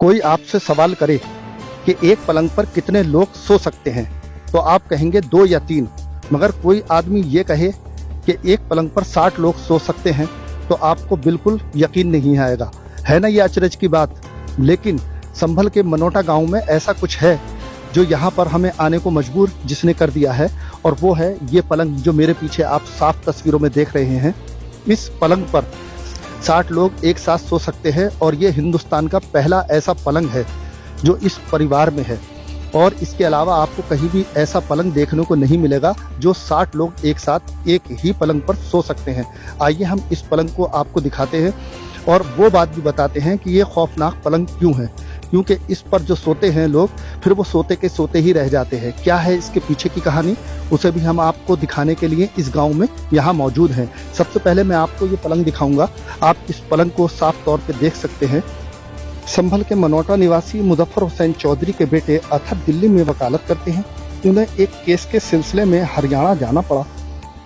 कोई आपसे सवाल करे कि एक पलंग पर कितने लोग सो सकते हैं तो आप कहेंगे 2 या 3। मगर कोई आदमी ये कहे कि एक पलंग पर 60 लोग सो सकते हैं तो आपको बिल्कुल यकीन नहीं आएगा। है ना ये अचरज की बात। लेकिन संभल के मनोटा गांव में ऐसा कुछ है जो यहाँ पर हमें आने को मजबूर जिसने कर दिया है, और वो है ये पलंग जो मेरे पीछे आप साफ तस्वीरों में देख रहे हैं। इस पलंग पर 60 लोग एक साथ सो सकते हैं और ये हिंदुस्तान का पहला ऐसा पलंग है जो इस परिवार में है। और इसके अलावा आपको कहीं भी ऐसा पलंग देखने को नहीं मिलेगा जो 60 लोग एक साथ एक ही पलंग पर सो सकते हैं। आइए हम इस पलंग को आपको दिखाते हैं और वो बात भी बताते हैं कि ये खौफनाक पलंग क्यों है, क्योंकि इस पर जो सोते हैं लोग फिर वो सोते के सोते ही रह जाते हैं। क्या है इसके पीछे की कहानी, उसे भी हम आपको दिखाने के लिए इस गांव में यहाँ मौजूद हैं। सबसे पहले मैं आपको ये पलंग दिखाऊंगा। आप इस पलंग को साफ तौर पे देख सकते हैं। संभल के मनोटा निवासी मुजफ्फर हुसैन चौधरी के बेटे अथर दिल्ली में वकालत करते हैं। उन्हें एक केस के सिलसिले में हरियाणा जाना पड़ा।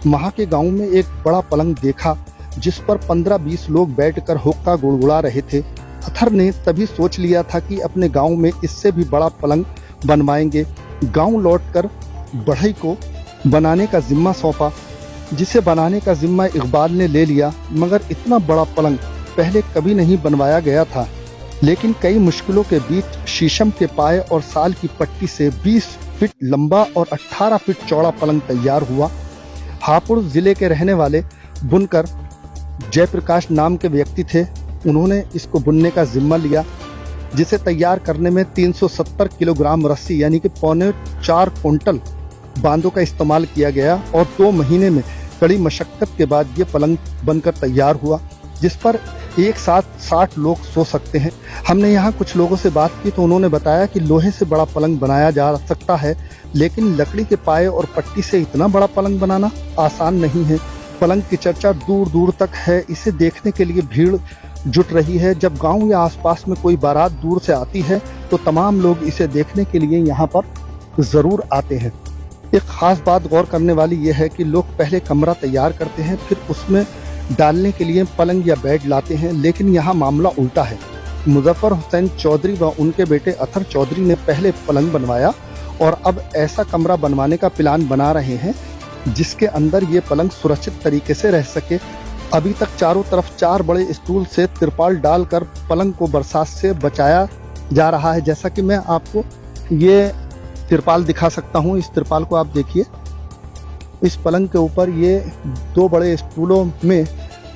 वहाँ के गाँव में एक बड़ा पलंग देखा जिस पर 15-20 लोग बैठकर हुक्का गुड़गुड़ा रहे थे। अथर ने तभी सोच लिया था कि अपने गांव में इससे भी बड़ा पलंग बनवाएंगे। गांव लौटकर बढ़ई को बनाने का जिम्मा सौंपा, जिसे बनाने का जिम्मा इकबाल ने ले लिया। मगर इतना बड़ा पलंग पहले कभी नहीं बनवाया गया था। लेकिन कई मुश्किलों के बीच शीशम के पाए और साल की पट्टी से 20 फीट लंबा और 18 फीट चौड़ा पलंग तैयार हुआ। हापुड़ जिले के रहने वाले बुनकर जयप्रकाश नाम के व्यक्ति थे। उन्होंने इसको बुनने का जिम्मा लिया, जिसे तैयार करने में 370 किलोग्राम रस्सी यानी कि 4.25 क्विंटल बांधों का इस्तेमाल किया गया। और 2 महीने में कड़ी मशक्कत के बाद ये पलंग बनकर तैयार हुआ, जिस पर एक साथ 60 लोग सो सकते हैं। हमने यहाँ कुछ लोगों से बात की तो उन्होंने बताया कि लोहे से बड़ा पलंग बनाया जा सकता है, लेकिन लकड़ी के पाए और पट्टी से इतना बड़ा पलंग बनाना आसान नहीं है। पलंग की चर्चा दूर दूर तक है। इसे देखने के लिए भीड़ जुट रही है। जब गांव या आसपास में कोई बारात दूर से आती है तो तमाम लोग इसे देखने के लिए यहाँ पर जरूर आते हैं। एक खास बात गौर करने वाली यह है कि लोग पहले कमरा तैयार करते हैं, फिर उसमें डालने के लिए पलंग या बेड लाते हैं। लेकिन यहाँ मामला उल्टा है। मुजफ्फर हुसैन चौधरी व उनके बेटे अथर चौधरी ने पहले पलंग बनवाया और अब ऐसा कमरा बनवाने का प्लान बना रहे हैं जिसके अंदर ये पलंग सुरक्षित तरीके से रह सके। अभी तक चारों तरफ 4 बड़े स्टूल से तिरपाल डालकर पलंग को बरसात से बचाया जा रहा है। जैसा कि मैं आपको ये तिरपाल दिखा सकता हूँ। इस तिरपाल को आप देखिए। इस पलंग के ऊपर ये 2 बड़े स्टूलों में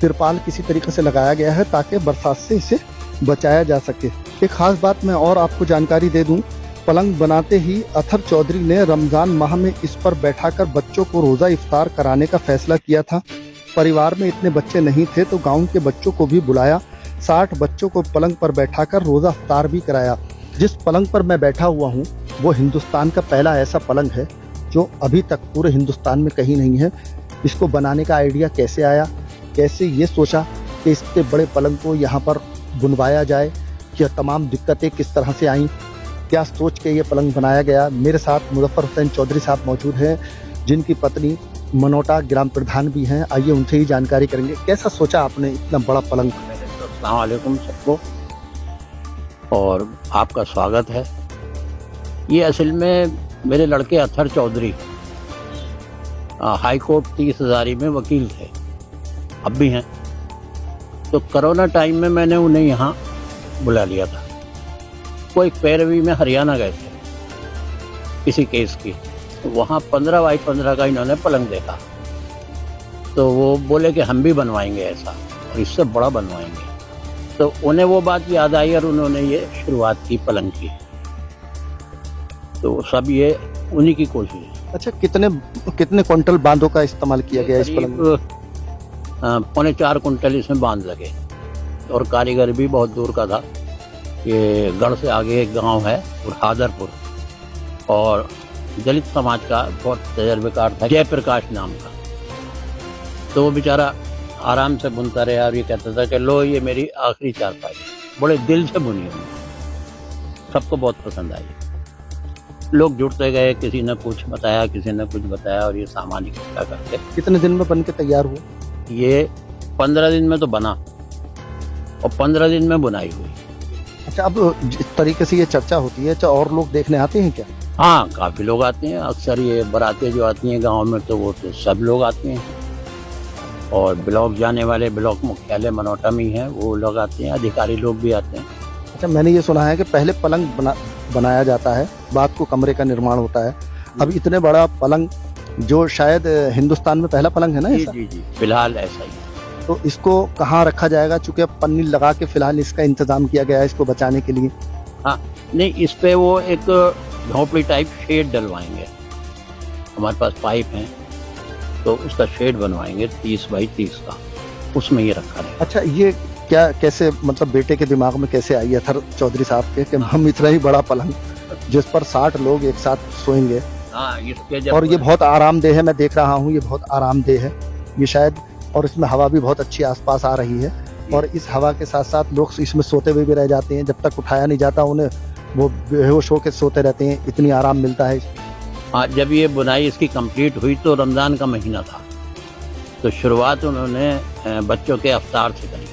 तिरपाल किसी तरीके से लगाया गया है ताकि बरसात से इसे बचाया जा सके। एक खास बात मैं और आपको जानकारी दे दूं, पलंग बनाते ही अथर चौधरी ने रमज़ान माह में इस पर बैठाकर बच्चों को रोज़ा इफ्तार कराने का फैसला किया था। परिवार में इतने बच्चे नहीं थे तो गांव के बच्चों को भी बुलाया। 60 बच्चों को पलंग पर बैठाकर रोज़ा इफ्तार भी कराया। जिस पलंग पर मैं बैठा हुआ हूँ वो हिंदुस्तान का पहला ऐसा पलंग है जो अभी तक पूरे हिंदुस्तान में कहीं नहीं है। इसको बनाने का आइडिया कैसे आया, कैसे ये सोचा कि इसके बड़े पलंग को यहाँ पर बुनवाया जाए, क्या तमाम दिक्कतें किस तरह से आईं, क्या सोच के ये पलंग बनाया गया। मेरे साथ मुजफ्फर हुसैन चौधरी साहब मौजूद हैं जिनकी पत्नी मनोटा ग्राम प्रधान भी हैं। आइए उनसे ही जानकारी करेंगे। कैसा सोचा आपने इतना बड़ा पलंग। अस्सलाम वालेकुम सबको और आपका स्वागत है। ये असल में मेरे लड़के अथर चौधरी हाई कोर्ट 30 हज़ारी में वकील थे, अब भी हैं। तो कोरोना टाइम में मैंने उन्हें यहाँ बुला लिया था। वो एक पैरवी में हरियाणा गए थे किसी केस की। तो वहाँ 15 बाई 15 का इन्होंने पलंग देखा तो वो बोले कि हम भी बनवाएंगे ऐसा और इससे बड़ा बनवाएंगे। तो उन्हें वो बात याद आई और उन्होंने ये शुरुआत की पलंग की। तो सब ये उन्हीं की कोशिश है। अच्छा, कितने क्विंटल बांधों का इस्तेमाल किया गया इस पलंग में? 4.25 क्विंटल इसमें बांध लगे और कारीगर भी बहुत दूर का था। ये गढ़ से आगे एक गांव है हादरपुर, और दलित समाज का बहुत तजर्बेकार था जयप्रकाश नाम का। तो वो बेचारा आराम से बुनता रहा और ये कहता था कि लो ये मेरी आखिरी चारपाई। बड़े दिल से बुनी हुई, सबको बहुत पसंद आई। लोग जुड़ते गए, किसी ने कुछ बताया, किसी ने कुछ बताया और ये सामान इकट्ठा करते। कितने दिन में बन के तैयार हुआ? ये 15 दिन में तो बना और 15 दिन में बुनाई हुई। अच्छा, अब जिस तरीके से ये चर्चा होती है, अच्छा और लोग देखने आते हैं क्या? हाँ, काफ़ी लोग आते हैं। अक्सर ये बारातें जो आती हैं गांव में, तो वो तो सब लोग आते हैं। और ब्लॉक जाने वाले, ब्लॉक मुख्यालय मनोटा में ही है, वो लोग आते हैं, अधिकारी लोग भी आते हैं। अच्छा, मैंने ये सुना है कि पहले पलंग बनाया जाता है, बाद को कमरे का निर्माण होता है। अब इतने बड़ा पलंग, जो शायद हिंदुस्तान में पहला पलंग है ना जी ऐसा? जी जी, फिलहाल ऐसा ही। तो इसको कहाँ रखा जाएगा? चूंकि अब पन्नी लगा के फिलहाल इसका इंतजाम किया गया है इसको बचाने के लिए। हाँ, नहीं, इस पे वो एक झोंपड़ी टाइप शेड डलवाएंगे। हमारे पास पाइप हैं, तो उसका शेड बनवाएंगे 30 बाई 30 का, उसमें ये रखा रहेगा। अच्छा, ये क्या, कैसे, मतलब बेटे के दिमाग में कैसे आई अथर चौधरी साहब के कि हम इतना ही बड़ा पलंग जिस पर 60 लोग एक साथ सोएंगे? हाँ, इसके जब और ये बहुत आरामदेह है, मैं देख रहा हूँ ये बहुत आरामदेह है ये शायद, और इसमें हवा भी बहुत अच्छी आसपास आ रही है। और इस हवा के साथ साथ लोग इसमें सोते हुए भी रह जाते हैं, जब तक उठाया नहीं जाता उन्हें वो बेहोश होकर सोते रहते हैं, इतनी आराम मिलता है। हाँ, जब ये बुनाई इसकी कंप्लीट हुई तो रमज़ान का महीना था, तो शुरुआत उन्होंने बच्चों के अफ्तार से करी।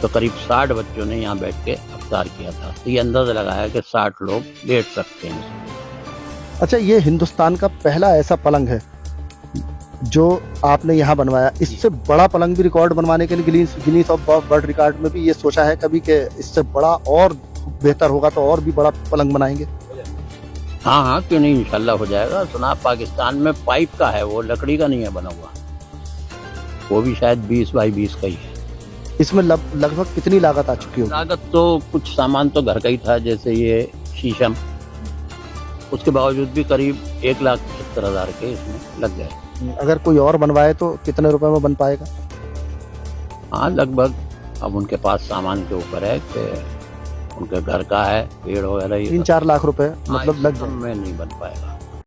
तो करीब 60 बच्चों ने यहाँ बैठ के अफ्तार किया था। तो ये अंदाज़ा लगाया कि 60 लोग लेट सकते हैं। अच्छा, ये हिंदुस्तान का पहला ऐसा पलंग है जो आपने यहाँ बनवाया। इससे बड़ा पलंग भी रिकॉर्ड बनवाने के लिए गिनीज ऑफ वर्ल्ड रिकॉर्ड में भी ये सोचा है कभी कि इससे बड़ा और बेहतर होगा तो और भी बड़ा पलंग बनाएंगे? हाँ हाँ, क्यों नहीं, इंशाल्लाह हो जाएगा। सुना पाकिस्तान में पाइप का है, वो लकड़ी का नहीं है बना हुआ, वो भी शायद 20 बाई 20 का ही है। इसमें लगभग कितनी लागत आ चुकी होगी? लागत तो कुछ सामान तो घर का ही था, जैसे ये शीशम, उसके बावजूद भी करीब 1,75,000 के इसमें लग गए। अगर कोई और बनवाए तो कितने रुपए में बन पाएगा? हाँ, लगभग अब उनके पास सामान के ऊपर है कि उनके घर का है, पेड़ वगैरह, 3-4 लाख रुपए मतलब लग हाँ, जाए। में नहीं बन पाएगा।